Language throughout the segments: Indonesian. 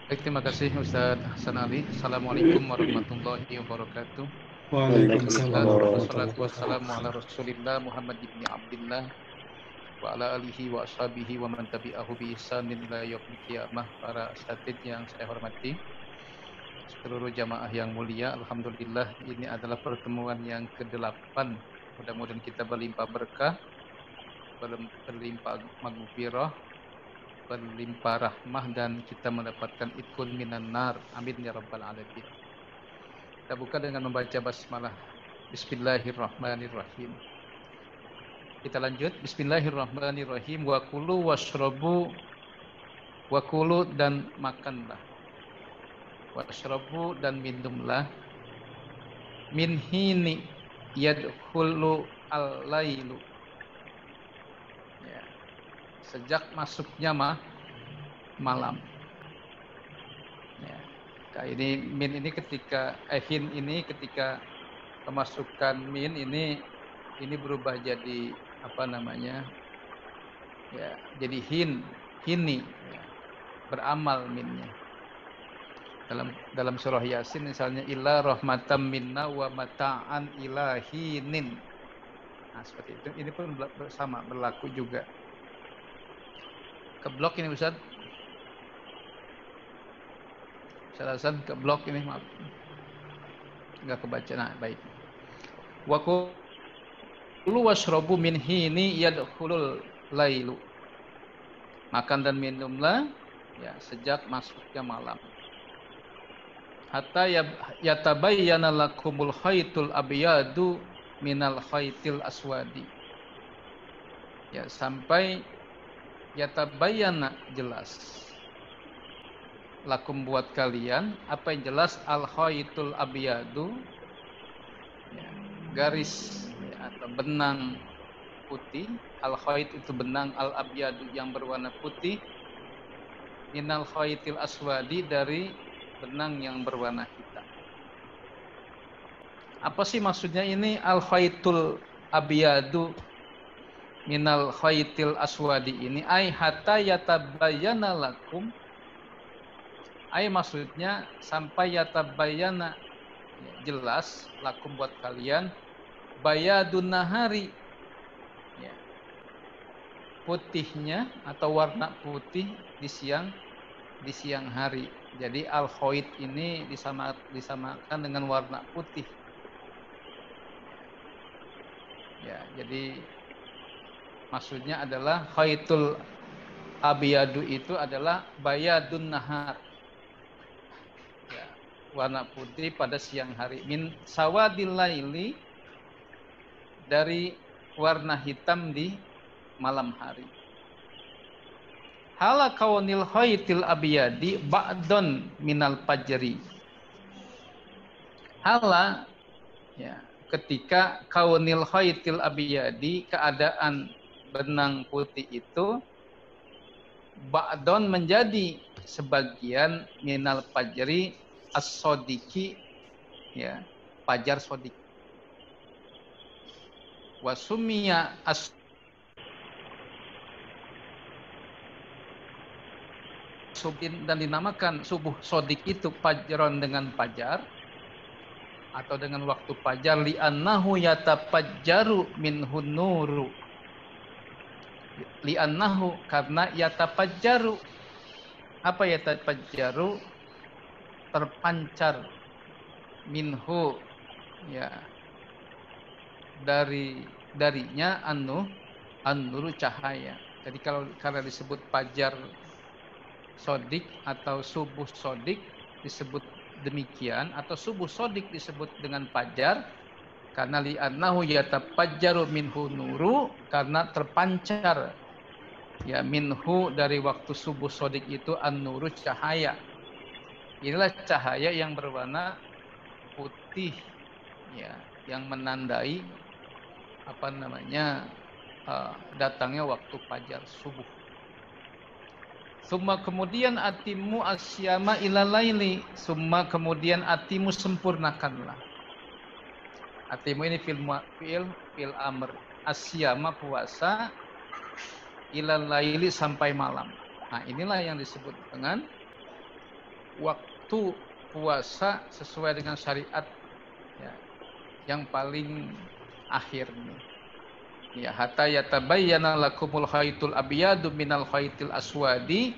Baik, terima kasih Ustadz Hasan Ali. Assalamualaikum warahmatullahi wabarakatuh. Waalaikumsalam warahmatullahi Wassalatu wassalamu ala Rasulillah Muhammad ibn Abdullah wa ala alihi wa ashabihi wa man tabi'ahu bi ihsanin ila yaumil qiyamah. Para asatidz yang saya hormati, seluruh jamaah yang mulia, alhamdulillah ini adalah pertemuan yang ke-8. Mudah-mudahan kita berlimpah berkah, berlimpah maghfirah, berlimpah rahmah, dan kita mendapatkan itkun minan nar. Amin ya rabbal alamin. Kita buka dengan membaca basmalah. Bismillahirrahmanirrahim. Kita lanjut. Bismillahirrahmanirrahim. Wa kulu washrabu, wa kulu dan makanlah, washrabu dan minumlah, min hini yadkhulu al-lailu, ya, sejak masuknya malam. Ya. Ini min ini ketika hin ini ketika kemasukan min ini berubah jadi apa namanya? Ya, jadi hini, ya, beramal minnya. Dalam surah Yasin misalnya illa rahmatam minna wa mata'an ilahinin. Nah, seperti itu. Ini pun sama berlaku juga. Ke blok ini Ustaz. Ustaz ke blok ini, maaf. Enggak kebaca. Nah, baik. Wa kulu washrabu min hini yadkhulul lailu. Makan dan minumlah, ya, sejak masuknya malam. Hatta yatabayyana lakumul khaytul abyadu minal khaytil aswadi. Ya, sampai yatabayyana, jelas, lakum buat kalian, apa yang jelas, al khaytul abyadu, ya, garis, ya, atau benang putih. Al khayt itu benang, al abyadu yang berwarna putih, minal khaytil aswadi dari benang yang berwarna hitam. Apa sih maksudnya ini al khaytul abyadu minal khaytil aswadi ini? Ai hatta yatabayyana lakum, ai maksudnya sampai yatabayyana, jelas, lakum buat kalian, bayadun nahari, ya, putihnya atau warna putih di siang hari. Jadi al khayt ini disamakan dengan warna putih. Ya, jadi maksudnya adalah khaytul abyadu itu adalah bayadun nahar, ya, warna putih pada siang hari, min sawadil laili, dari warna hitam di malam hari. Hala kaunil khaytil abyadi ba'don minal fajri. Hala, ya, ketika kaunil khaytil abyadi, keadaan benang putih itu, ba'don menjadi sebagian, minal fajri as-sodiki, ya, fajar sodik. Wasumia as subin, dan dinamakan subuh sodik itu fajron, dengan fajar atau dengan waktu fajar, li'annahu yatafajjaru minhun nuru, li'annahu, karena yatafajjaru, apa yatafajjaru, terpancar, minhu, ya, darinya an-nuru cahaya. Jadi karena disebut fajar sodik atau subuh sodik disebut demikian, atau subuh sodik disebut dengan fajar karena li'annahu yatafajjaru minhu nuru, karena terpancar ya minhu dari waktu subuh sodik itu an-nuru cahaya. Inilah cahaya yang berwarna putih ya, yang menandai datangnya waktu fajar subuh. Summa kemudian atimu asyama ila laili. Summa kemudian atimu sempurnakanlah. Atimu ini fil amr. Asyama puasa ila laili sampai malam. Nah, inilah yang disebut dengan waktu puasa sesuai dengan syariat ya, yang paling akhir nih. Ya, hatta yatabayyana lakumul khaytul abyadu minal khaytil aswadi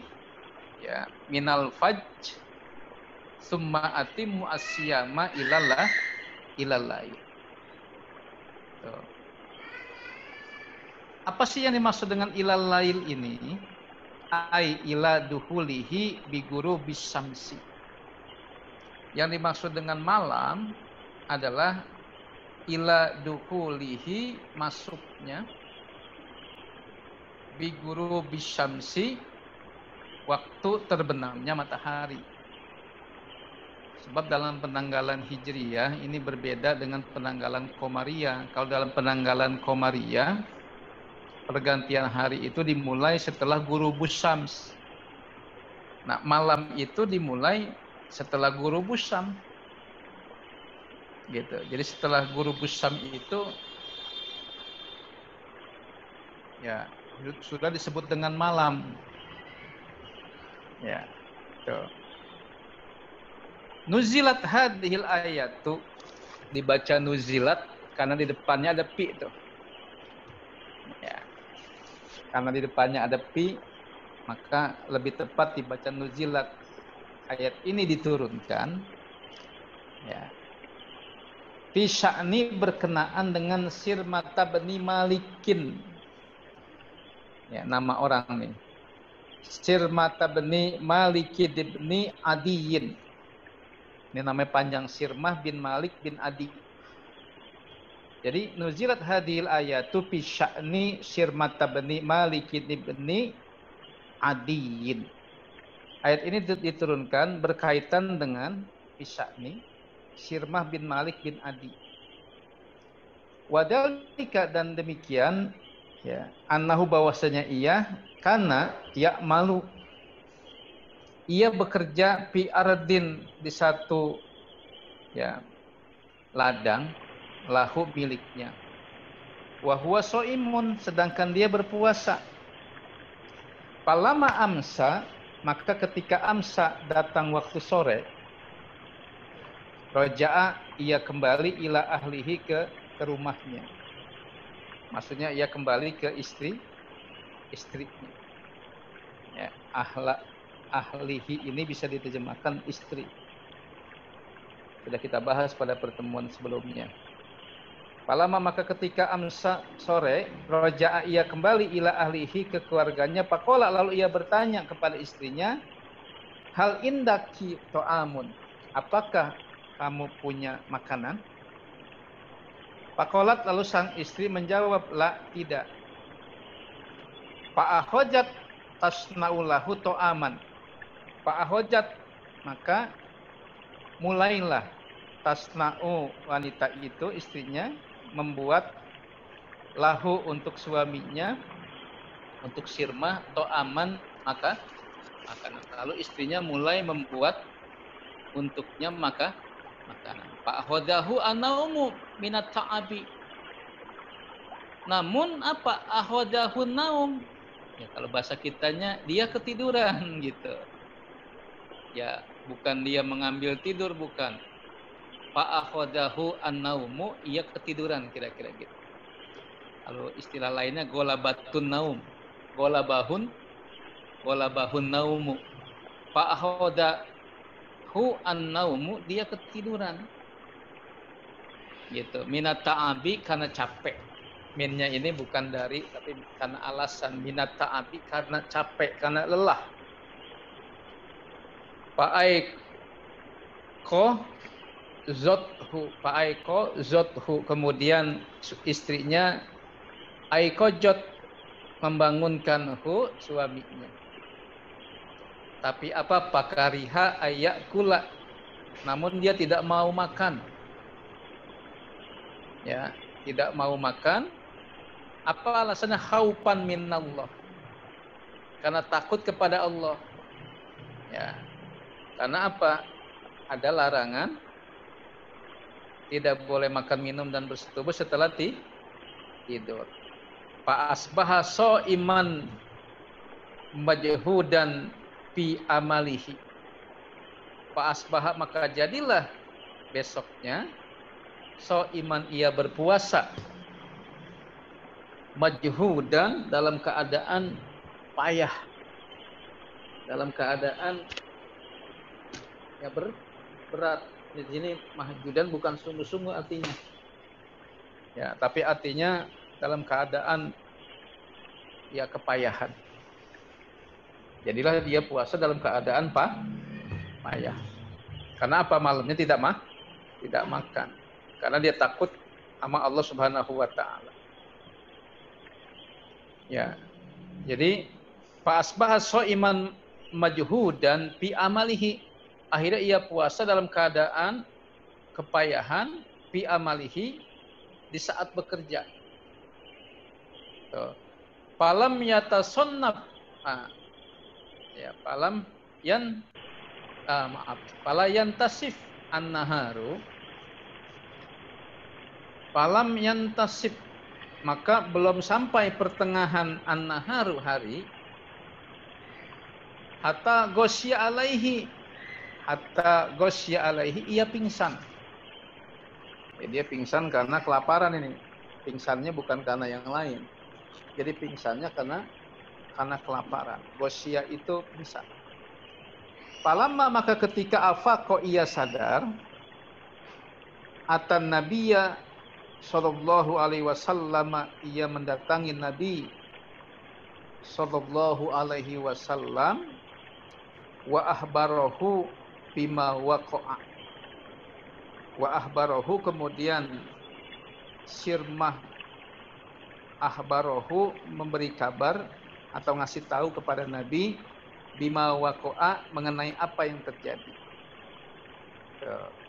ya minal fajj summa atimmu asyama ilallahi. Apa sih yang dimaksud dengan ilal lail ini? Ai ila duhulihi bi ghurubis syamsi. Yang dimaksud dengan malam adalah ila duhulihi, masuknya bi ghurubis syamsi, waktu terbenamnya matahari. Sebab dalam penanggalan Hijriyah ini berbeda dengan penanggalan Qamariyah. Kalau dalam penanggalan Qamariyah, pergantian hari itu dimulai setelah ghurubus syams. Nah, malam itu dimulai setelah ghurubus syams. Gitu. Jadi setelah ghurubus syams itu ya sudah disebut dengan malam. Ya. Tuh. Nuzilat hadhil ayatu, dibaca nuzilat karena di depannya ada pi tuh. Ya. Karena di depannya ada pi, maka lebih tepat dibaca nuzilat. Ayat ini diturunkan ya. Fi sya'ni berkenaan dengan Sirmata bin Malikin. Ya, nama orang nih. Sirmata bin Malik bin Adiyin. Ini namanya panjang, Sirmah bin Malik bin Adi. Jadi nuzilat hadhil ayatu fi sya'ni Sirmata bin Malik bin Adiyin. Ayat ini diturunkan berkaitan dengan fi sya'ni Sirmah bin Malik bin Adi. Wadalika, dan demikian ya, annahu bahwasanya ia karena ya malu, ia bekerja fi ardin, di satu ya ladang lahu miliknya. Wa huwa shaimun, sedangkan dia berpuasa. Palama amsa, maka ketika amsa datang waktu sore, roja'a, ia kembali ila ahlihi, ke rumahnya. Maksudnya ia kembali ke istrinya. Ya, ahlihi ini bisa diterjemahkan istri. Sudah kita bahas pada pertemuan sebelumnya. Palama, maka ketika amsa sore, roja'a, ia kembali ila ahlihi, ke keluarganya. Pakola, lalu ia bertanya kepada istrinya, hal indaki to'amun, apakah kamu punya makanan? Pakolat, lalu sang istri menjawab, la, tidak. Fa'ahojat tasna'ulahu to'aman. Fa'ahojat, maka mulailah tasna'u, wanita itu, istrinya, membuat lahu, untuk suaminya, untuk Sirmah, to'aman, maka makanan. Lalu istrinya mulai membuat untuknya makanan. Fa'ahodahu anaumu minat ta'abi. Namun apa? Ahodahu naum. Ya, kalau bahasa kitanya dia ketiduran gitu. Ya, bukan dia mengambil tidur, bukan. Fa'ahodahu annaumu, ia ketiduran, kira-kira gitu. Kalau istilah lainnya golabatun naum. Golabahun naumu. Fa'ahodahu annaumu, dia ketiduran. Gitu. Minat ta'abi karena capek. Minnya ini bukan dari, tapi karena alasan. Minat ta'abi karena capek, karena lelah. Fa'aiko zothu. Kemudian istrinya aiko jot, membangunkan suaminya. Tapi apa? Pakariha ayakula. Namun dia tidak mau makan. Ya, tidak mau makan. Apa alasannya? Khaupan minallah. Karena takut kepada Allah. Ya. Karena apa? Ada larangan tidak boleh makan, minum dan bersetubuh setelah tidur. Fa asbaha shaiman majhudan fi amalihi. Fa asbaha, maka jadilah besoknya shaiman, ia berpuasa, majhudan, dalam keadaan payah, dalam keadaan ya berat. Di sini mahjudan bukan sungguh-sungguh artinya. Ya, tapi artinya dalam keadaan ya kepayahan. Jadilah dia puasa dalam keadaan payah. Karena apa? Malamnya tidak makan. Karena dia takut sama Allah Subhanahu wa taala. Ya. Jadi fa asbaha shaiman majhudan fi amalihi. Akhirnya ia puasa dalam keadaan kepayahan fi amalihi, di saat bekerja. Falam yatasannaf. Fala yantasif an-naharu. Falam yantasif, maka belum sampai pertengahan an-naharu, hari, hatta ghosya alaihi, ia pingsan. Ya, dia pingsan karena kelaparan ini. Pingsannya bukan karena yang lain. Jadi pingsannya karena kelaparan. Ghosya itu pingsan. Falamma, maka ketika afaqo, ia sadar, atan nabiyya sallallahu alaihi wasallam, ia mendatangi Nabi sallallahu alaihi wasallam, wa ahbarahu bima waqa'a. Wa ahbarahu, kemudian sirmah ahbarahu, memberi kabar atau ngasih tahu kepada Nabi, bima waqa'a, mengenai apa yang terjadi.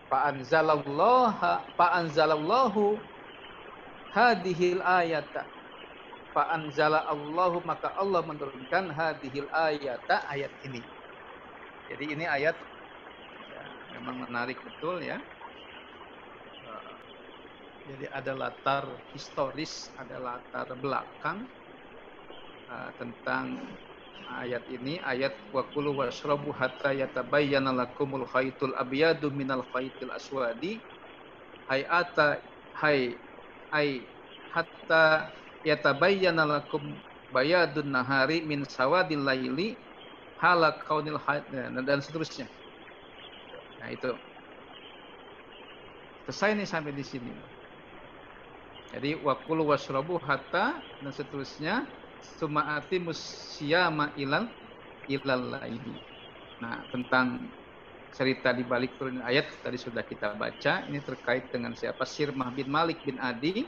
Fa anzalallahu hadhil ayata. Fa anzala Allahu, maka Allah menurunkan hadhil ayata, ayat ini. Jadi ini ayat ya, memang menarik betul ya. Jadi ada latar historis, ada latar belakang tentang ayat ini. Ayat wa kulu washrabu hatta yatabayyana lakumul khaytul abyadu minal khaytil aswadi hatta yatabayyana lakum bayadun nahari min sawadil laili halak kaunil haid, dan seterusnya. Nah itu selesai nih sampai di sini. Jadi wakulu washrabu hatta dan seterusnya, sumaati musyama ilal laili. Nah, tentang cerita di balik turun ayat tadi sudah kita baca. Ini terkait dengan siapa? Sirmah bin Malik bin Adi.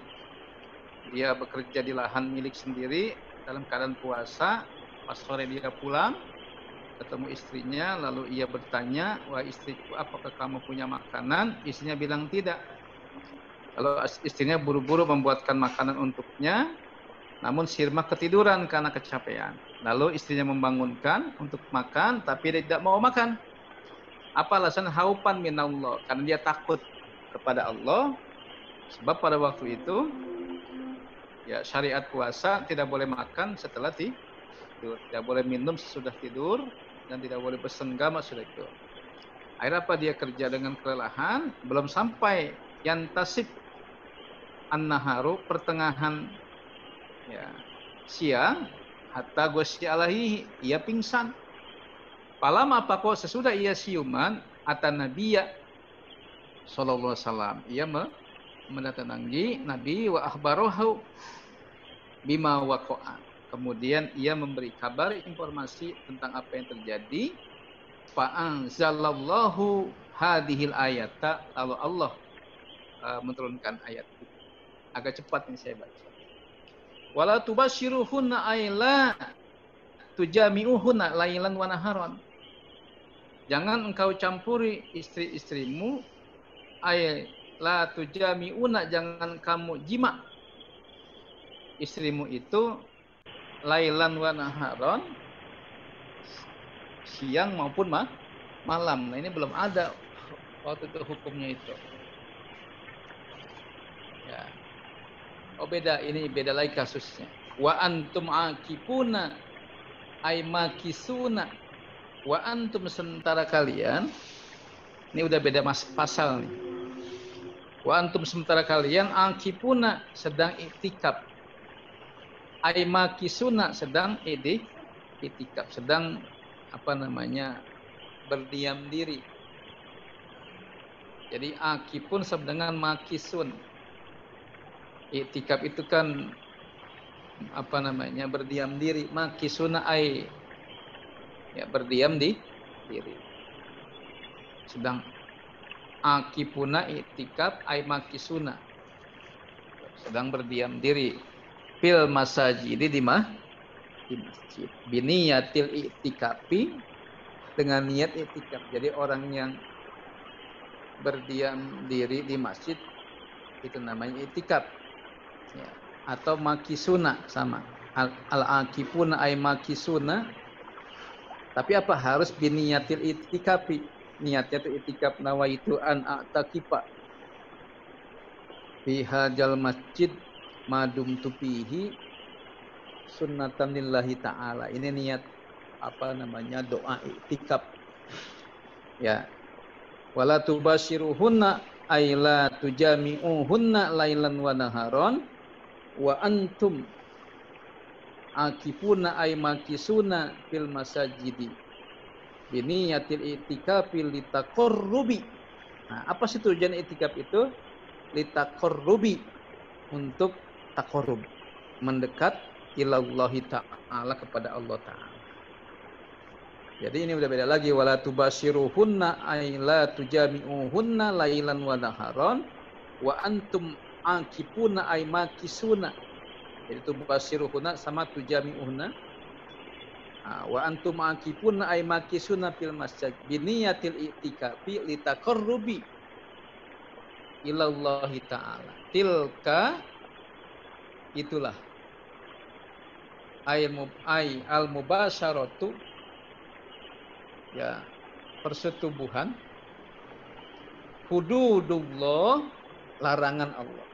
Dia bekerja di lahan milik sendiri dalam keadaan puasa. Pas sore dia pulang, ketemu istrinya, lalu ia bertanya, "Wah istriku, apakah kamu punya makanan?" Istrinya bilang tidak. Lalu istrinya buru-buru membuatkan makanan untuknya, namun Sirmah ketiduran karena kecapean. Lalu istrinya membangunkan untuk makan, tapi dia tidak mau makan. Apa alasan? Haupan minallah, karena dia takut kepada Allah. Sebab pada waktu itu ya syariat puasa tidak boleh makan setelah tidur, tidak boleh minum sesudah tidur, dan tidak boleh bersenggama sudah itu. Akhirnya apa? Dia kerja dengan kelelahan, belum sampai yantasib an-naharu, pertengahan ya siang, hatta ghosya alaihi, ia pingsan. Palama, apa kok sesudah ia siuman, atan nabiyya sallallahu alaihi wasallam, ia mendatangi Nabi wa akhbarahu bima waqa'a. Kemudian ia memberi kabar informasi tentang apa yang terjadi. Fa anzalallahu hadhil ayata, lalu Allah menurunkan ayat itu. Agak cepat nih saya baca. Wala tubashiruhunna ayla tujami'uhunna lailan wa naharan. Jangan engkau campuri istri-istrimu, ay la tujami'una, jangan kamu jima istrimu itu lailan wa naharan, siang maupun malam. Nah, ini belum ada waktu itu hukumnya itu. Ya. Oh beda, ini beda lagi kasusnya. Wa antum akifuna ay makisuna. Wa antum, sementara kalian, ini udah beda pasal nih. Wa antum, sementara kalian akifuna, sedang iktikaf. Ay makisuna, sedang iktikaf, sedang berdiam diri. Jadi akifun sama dengan makisun. Iktikaf itu kan berdiam diri. Makisuna ay berdiam di diri. Sedang akifuna iktikaf ay makisuna, sedang berdiam diri. Fil masajid, di masjid. Biniyatil iktikafi, dengan niat iktikaf. Jadi orang yang berdiam diri di masjid itu namanya iktikaf. Ya. Atau makisuna, sama. Al-akifuna ay makisuna. Tapi apa? Harus biniyatil iktikafi. Niatnya itu iktikaf, nawaitu an a'takifa fi hadzal masjid madum tupihi sunnatan lillahi ta'ala. Ini niat doa iktikaf. Ya. Wala tubashiruhunna ay la tujami'uhunna lailan wa naharon wa antum akifuna ay makisuna fil masajidi biniyatil i'tikafi litaqarrubi. Nah, apa sih tujuan i'tikaf itu? Litaqarrubi, untuk taqarrub, mendekat ilallahi ta'ala, kepada Allah Ta'ala. Jadi ini udah beda lagi. Wala tubashiruhunna ay la tujami'uhunna lailan wa naharon wa antum akifuna ay makisuna. Jadi tubashiruhunna sama tujami'uhunna. Wa antum akifuna ay makisuna fil masjid biniyatil i'tikafi litaqarrubi ilallahi ta'ala. Tilka, itulah ay al mubasyaratu, ya, persetubuhan, hududullah, larangan Allah,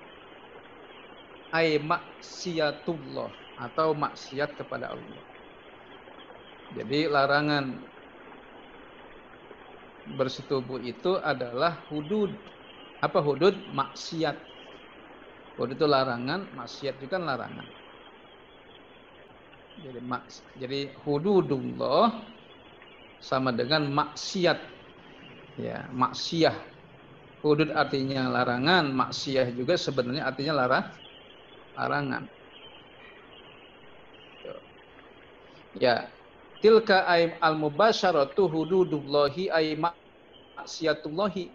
ay maksiatullah, atau maksiat kepada Allah. Jadi larangan bersetubuh itu adalah hudud. Apa hudud? Maksiat. Hudud itu larangan, maksiat juga larangan. Jadi hududullah sama dengan maksiat. Ya, maksiyah. Hudud artinya larangan, maksiyah juga sebenarnya artinya larangan. Ya, tilka ay al-mubasyaratu hududullahi ay maksiyatullahi.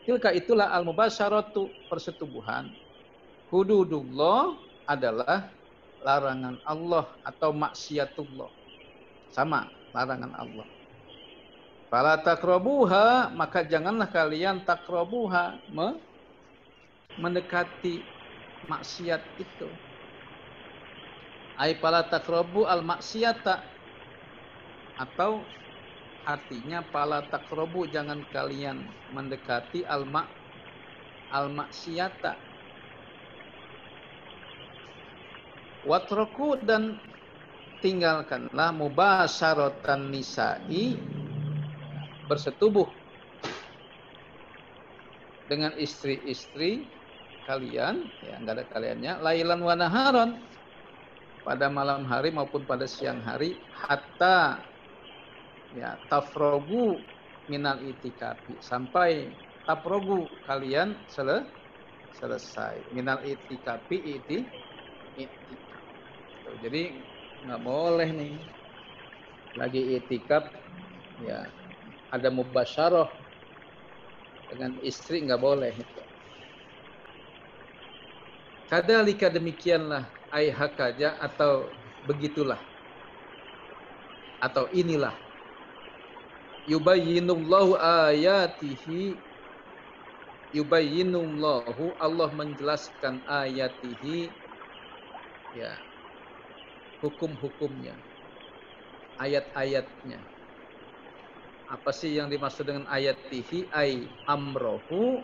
Tilka itulah al-mubasyaratu, persetubuhan. Hududullah adalah larangan Allah atau maksiatullah. Sama, larangan Allah. Fala taqrabuha, maka janganlah kalian taqrabuha, mendekati maksiat itu. Ai fala taqrabu al-maksiata, atau artinya fala taqrabu, jangan kalian mendekati al-maksiata. Watraku, dan tinggalkanlah mubasyaratan nisa'i, bersetubuh dengan istri-istri kalian, ya enggak ada kaliannya, lailan wa naharon, pada malam hari maupun pada siang hari, hatta ya tafrogu minal itikafi, sampai tafrogu, kalian selesai. Minal itikafi itikaf. Jadi nggak boleh nih lagi itikaf ya ada mubasyarah dengan istri, nggak boleh itu. Kadzalika demikianlah ai hakaja atau begitulah atau inilah yubayyinullahu ayatihi yubayyinullahu Allah menjelaskan ayatihi ya hukum-hukumnya ayat-ayatnya. Apa sih yang dimaksud dengan ayatihi ai amrohu.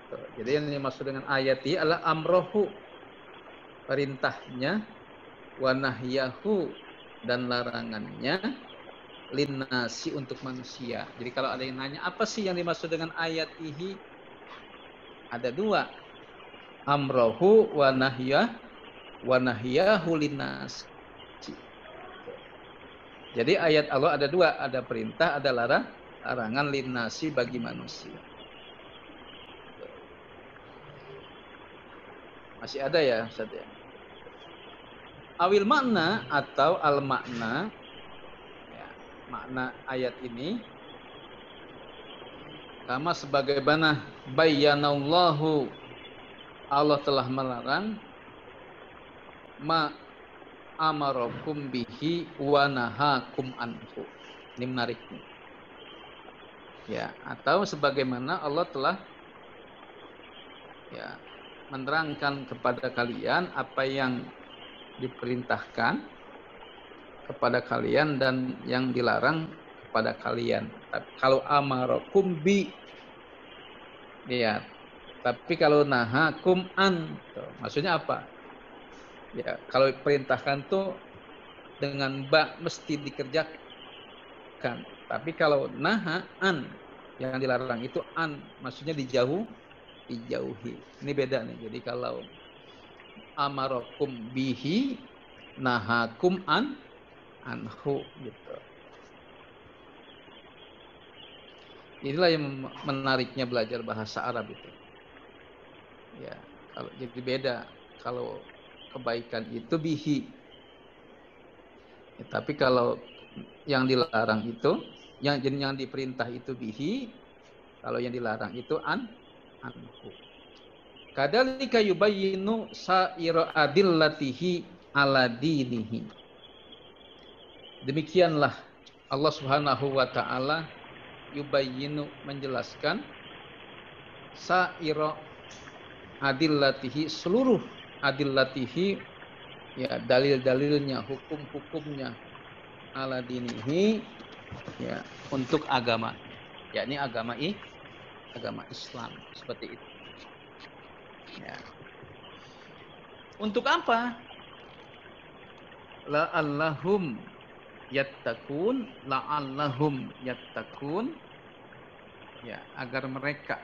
Jadi yang dimaksud dengan ayatihi adalah amrohu perintahnya, wa nahyahu dan larangannya, linnasi untuk manusia. Jadi kalau ada yang nanya apa sih yang dimaksud dengan ayatihi, ada dua, amrohu wa nahyahu linnasi. Jadi ayat Allah ada dua, ada perintah, ada larangan, linnasi bagi manusia. Masih ada ya Ustaz ya? Awil makna atau al makna ya, makna ayat ini sama sebagaimana bayyanallahu Allah telah melarang ma amarakum bihi wa nahakum anhu. Ini menarik nih. Ya, atau sebagaimana Allah telah ya menerangkan kepada kalian apa yang diperintahkan kepada kalian dan yang dilarang kepada kalian. Tapi kalau amarakum bi ya, tapi kalau nahakum an, maksudnya apa? Ya, kalau perintahkan tuh dengan ba mesti dikerjakan. Tapi kalau naha an, yang dilarang itu an, maksudnya dijauhi. Ini beda nih. Jadi kalau amarakum bihi nahakum anhu gitu. Inilah yang menariknya belajar bahasa Arab itu. Ya, kalau jadi beda. Kalau kebaikan itu bihi. Ya, tapi kalau yang dilarang itu, yang diperintah itu bihi, kalau yang dilarang itu anhu. Kadzalika yubayyinu sa'ira adillatihi ala dinihi. Demikianlah Allah Subhanahu wa taala yubayyinu menjelaskan sa'ira adillatihi seluruh adillatihi ya dalil-dalilnya, hukum-hukumnya ala dinihi ya untuk agama, yakni agama Islam seperti itu. Ya. Untuk apa? La'allahum yattaqun, ya agar mereka,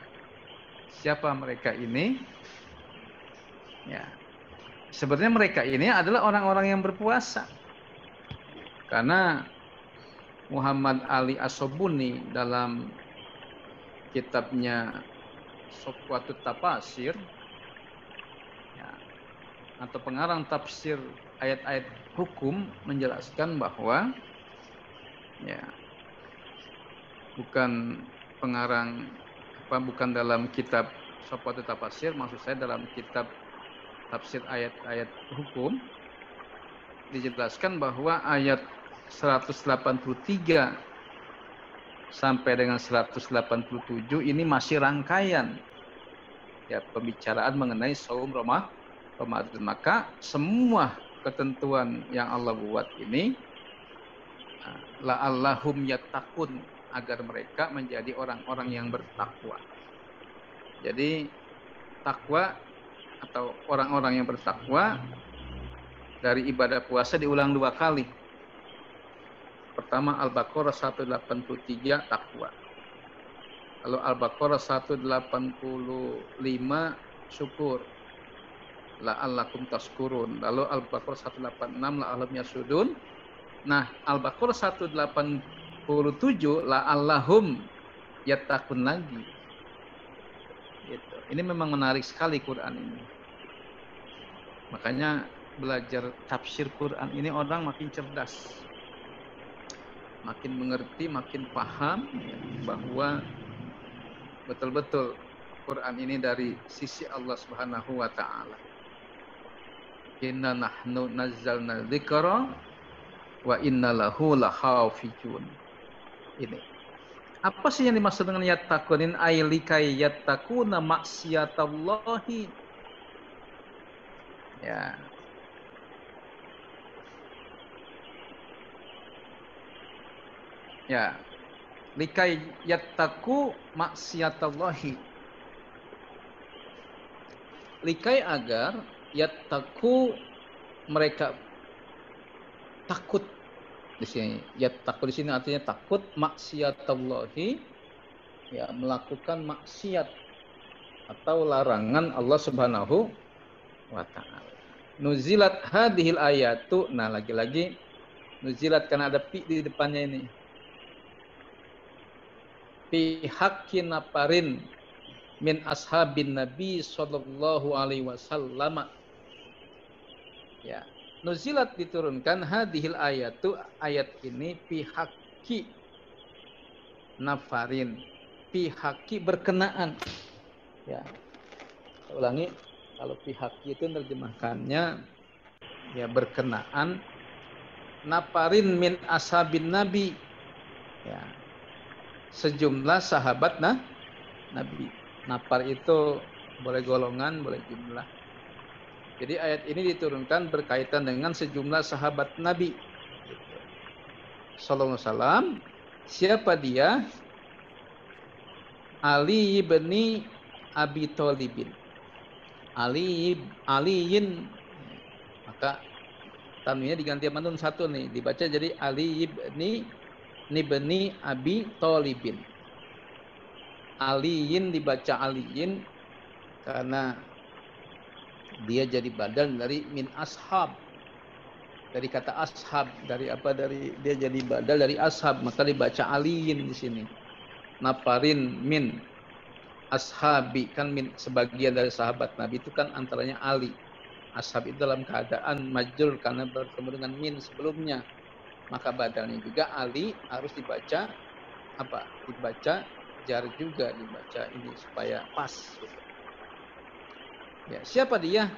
siapa mereka ini? Ya. Sebenarnya mereka ini adalah orang-orang yang berpuasa. Karena Muhammad Ali As-Sobuni dalam kitabnya Sofwatut Tafasir ya, atau pengarang tafsir ayat-ayat hukum menjelaskan bahwa ya bukan dalam kitab Sofwatut Tafasir, maksud saya dalam kitab tafsir ayat-ayat hukum dijelaskan bahwa ayat 183 sampai dengan 187 ini masih rangkaian ya pembicaraan mengenai saum Ramadan. Maka semua ketentuan yang Allah buat ini la'allahum yattaqun, agar mereka menjadi orang-orang yang bertakwa. Jadi takwa atau orang-orang yang bertakwa dari ibadah puasa diulang 2 kali. Pertama Al-Baqarah 183 takwa. Lalu Al-Baqarah 185 syukur. La'allakum tashkurun. Lalu Al-Baqarah 186 la'allahum yasudun. Nah, Al-Baqarah 187 la'allahum yattaqun lagi. Ini memang menarik sekali Quran ini. Makanya belajar tafsir Quran ini orang makin cerdas, makin mengerti, makin paham ya, bahwa betul-betul Quran ini dari sisi Allah Subhanahu wa taala. Inna nahnu nazzalna dzikra wa inna lahu lahafizun. Ini. Apa sih yang dimaksud dengan yattaqunin ailikai yattaquna maksiyatallahi? Ya. Ya. Likai yattaqu maksiyatallahi. Likai agar yattaqu mereka takut. Di sini yattaqu di sini artinya takut maksiyatallahi, ya, melakukan maksiat atau larangan Allah Subhanahu wa taala. Nuzilat hadhil ayatu, nah lagi-lagi nuzilat karena ada pi di depannya ini. Fi haqqin naparin min ashabin Nabi sallallahu alaihi wasallam. Ya. Nuzilat diturunkan hadhil ayatu, ayat ini fi haqqi nafarin, fi haqqi berkenaan. Ya. Saya ulangi, kalau fi haqqi itu terjemahkannya ya berkenaan nafarin min ashabin Nabi. Ya. Sejumlah sahabat Nabi. Nafar itu boleh golongan, boleh jumlah. Jadi ayat ini diturunkan berkaitan dengan sejumlah sahabat Nabi sallallahu alaihi wasallam. Siapa dia? Ali bin Abi Thalib. Aliin, maka tanwinnya diganti sama nun satu nih, dibaca jadi Ali bin Abi Thalib. Aliin dibaca aliin karena dia jadi badal dari min ashab, dari kata ashab, dari apa, dari dia jadi badal dari ashab, maka dibaca aliin di sini. Nafarin min ashabi, kan min sebagian dari sahabat Nabi itu kan antaranya Ali. Ashab itu dalam keadaan majrur karena bertemu dengan min sebelumnya, maka badalnya juga Ali harus dibaca apa? Dibaca jar juga, dibaca ini supaya pas. Ya, siapa dia?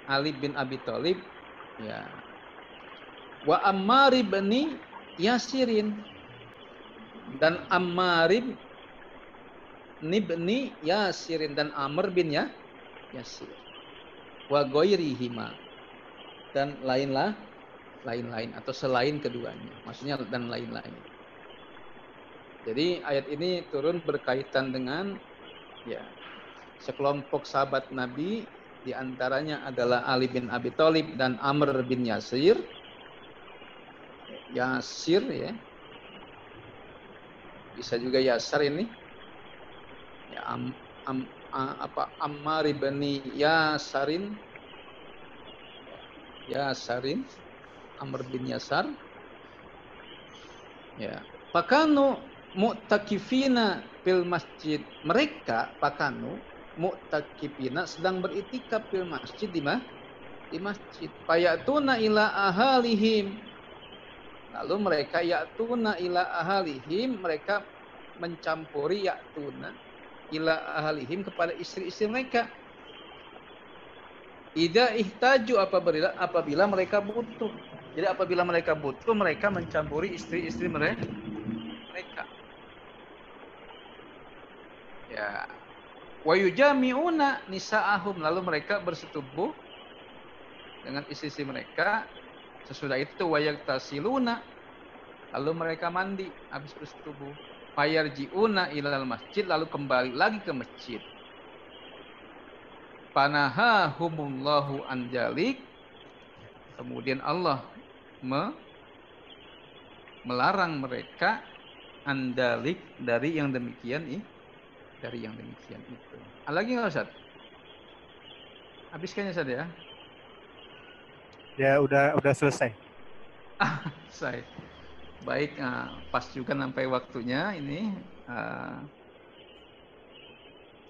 Ali bin Abi Thalib. Ya. Wa Ammar bin Yasirin, dan Ammar bin Yasirin, dan Amr bin Yasir. Wa ghairihima, dan lain-lain atau selain keduanya. Maksudnya dan lain-lain. Jadi ayat ini turun berkaitan dengan ya sekelompok sahabat Nabi, diantaranya adalah Ali bin Abi Thalib dan Amr bin Yasir. Yasir ya, bisa juga Yasar ini. Ya, Ammar bin Yasarin, Amr bin Yasar. Ya, pakanu mu'takifina fil masjid. Mereka pakanu mu'takifina sedang beritikaf fil masjid, di masjid. Fayatuna ila ahalihim, lalu mereka ya'tuna ila ahalihim, mereka mencampuri ya'tuna ila ahalihim kepada istri-istri mereka. Idza ihtaju, apabila mereka butuh. Jadi apabila mereka butuh, mereka mencampuri istri-istri mereka. Ya. Wa yujami'una nisa'ahum, lalu mereka bersetubuh dengan istri-istri mereka. Sesudah itu wayagtasiluna, lalu mereka mandi habis bersetubuh. Fayarji'una ilal masjid, lalu kembali lagi ke masjid. Panahahumullahu anjalik, kemudian Allah melarang mereka andalik dari yang demikian itu. Ada lagi nggak Ustaz? Habis kayaknya Ustaz ya? Ya udah selesai. Selesai. Baik, pas juga sampai waktunya ini.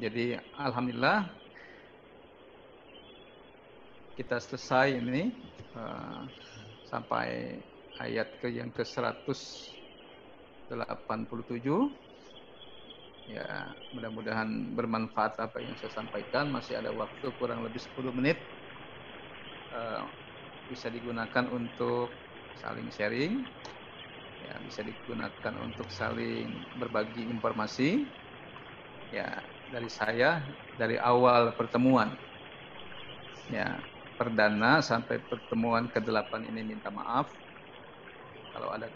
Jadi alhamdulillah kita selesai ini sampai ayat yang ke-187. Ya, mudah-mudahan bermanfaat apa yang saya sampaikan. Masih ada waktu kurang lebih 10 menit. Bisa digunakan untuk saling sharing. Ya, bisa digunakan untuk saling berbagi informasi. Ya, dari saya dari awal pertemuan. Ya, perdana sampai pertemuan ke-8 ini minta maaf kalau ada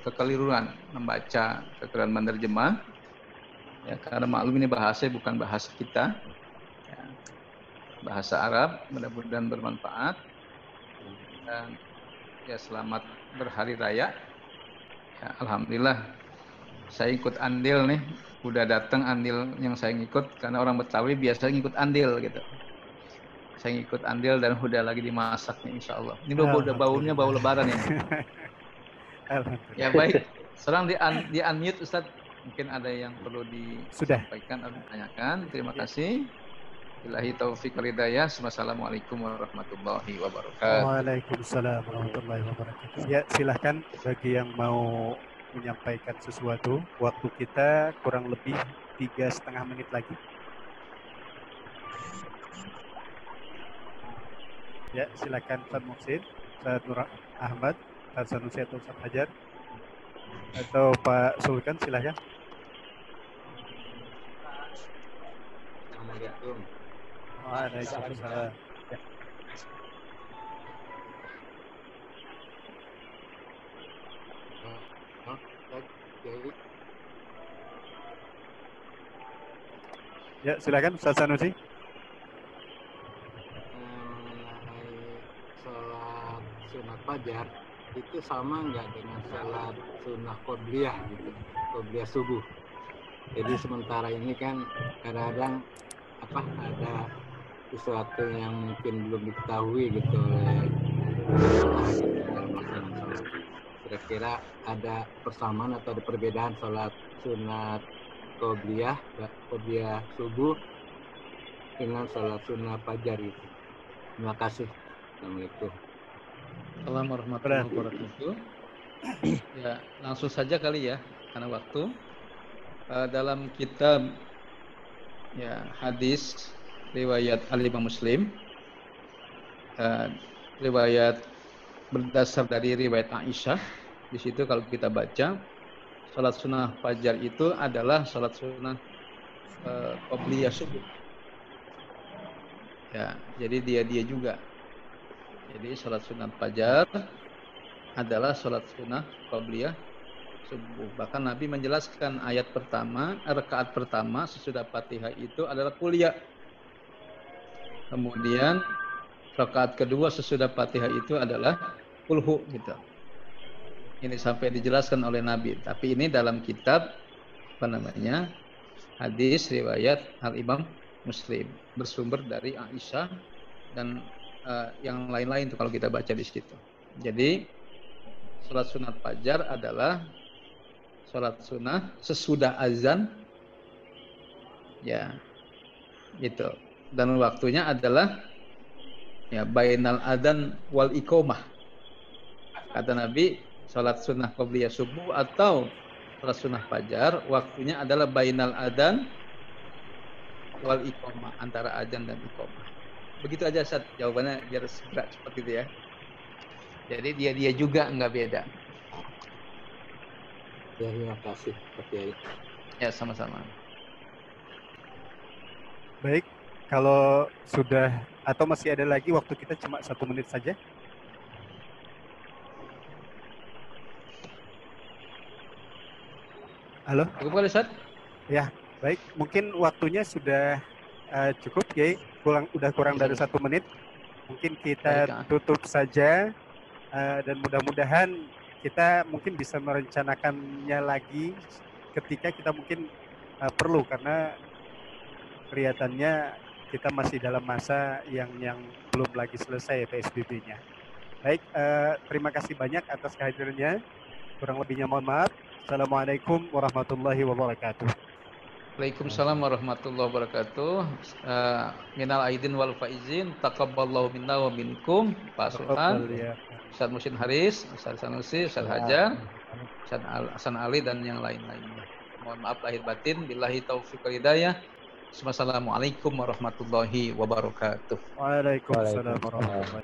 kekeliruan membaca, kekeliruan menerjemah. Ya, karena maklum ini bahasa bukan bahasa kita. Ya, bahasa Arab, mudah-mudahan bermanfaat. Dan ya selamat berhari raya. Ya, alhamdulillah saya ikut andil nih. Udah datang andil yang saya ngikut karena orang Betawi biasa ngikut andil gitu. Saya ngikut andil dan udah lagi dimasak nih insya Allah. Ini udah baunya bau lebaran ini. Ya baik, sekarang di unmute Ustaz. Mungkin ada yang perlu disampaikan atau ditanyakan. Terima kasih. Billahi taufiq wal hidayah. Wassalamualaikum warahmatullahi wabarakatuh. Waalaikumsalam warahmatullahi wabarakatuh. Ya, silahkan bagi yang mau menyampaikan sesuatu. Waktu kita kurang lebih 3,5 menit lagi. Ya, silakan Ustaz Muhsin, Ustaz Nur Ahmad, Ustaz Sanusi atau Ustaz Hajar. Atau Pak Sulkan, silakan. Assalamualaikum. Waalaikumsalam. Ya, silakan Ustaz Sanusi. Sholat sunat fajar itu sama nggak dengan sholat sunnah qobliyah gitu, qobliyah subuh. Jadi sementara ini kan kadang-kadang ada sesuatu yang mungkin belum diketahui gitu oleh dalam pelaksanaan sholat. Kira-kira ada persamaan atau ada perbedaan sholat sunat qobliyah subuh dengan sholat sunnah fajar itu. Terima kasih. Assalamualaikum. Assalamualaikum warahmatullahi wabarakatuh. Ya, langsung saja kali ya, karena waktu. Dalam kitab ya hadis riwayat Al-Imam Muslim, riwayat berdasar dari riwayat Aisyah. Di situ kalau kita baca, salat sunnah fajar itu adalah salat sunnah qobliyah subuh. Ya, jadi dia juga. Jadi salat sunnah fajar adalah salat sunnah qobliyah subuh. Bahkan Nabi menjelaskan ayat pertama, rakaat pertama sesudah Fatihah itu adalah kuliah. Kemudian rakaat kedua sesudah Fatihah itu adalah kulhu gitu. Ini sampai dijelaskan oleh Nabi. Tapi ini dalam kitab hadis riwayat Al-Imam Muslim, bersumber dari Aisyah dan yang lain-lain itu kalau kita baca di situ. Jadi salat sunat fajar adalah salat sunnah sesudah azan, ya, gitu. Dan waktunya adalah ya bainal adzan wal iqamah. Kata Nabi, salat sunnah qobliyah subuh atau salat sunnah fajar waktunya adalah bainal adzan wal iqamah, antara azan dan iqamah. Begitu aja Ustaz, jawabannya biar segera seperti itu ya. Jadi dia juga nggak beda. Ya, terima kasih Pak Kiai. Ya, sama-sama. Baik, kalau sudah atau masih ada lagi, waktu kita cuma 1 menit saja. Halo? Cukup kali Ustaz? Ya, baik. Mungkin waktunya sudah cukup, Kiai. Udah kurang dari 1 menit. Mungkin kita tutup saja dan mudah-mudahan kita mungkin bisa merencanakannya lagi ketika kita mungkin perlu, karena kelihatannya kita masih dalam masa yang belum lagi selesai PSBB-nya. Baik, terima kasih banyak atas kehadirannya. Kurang lebihnya mohon maaf. Assalamualaikum warahmatullahi wabarakatuh. Waalaikumsalam warahmatullahi wabarakatuh. Minal aidin wal faizin, taqabbalallahu minna wa minkum. Pak Sultan, Ustaz Muhsin Haris, Ustaz Sanusi, Ustaz Hajar, Ustaz Hasan Ali dan yang lain-lainnya. Mohon maaf lahir batin. Billahi taufiq wal hidayah. Wassalamualaikum warahmatullahi wabarakatuh. Waalaikumsalam warahmatullahi wabarakatuh.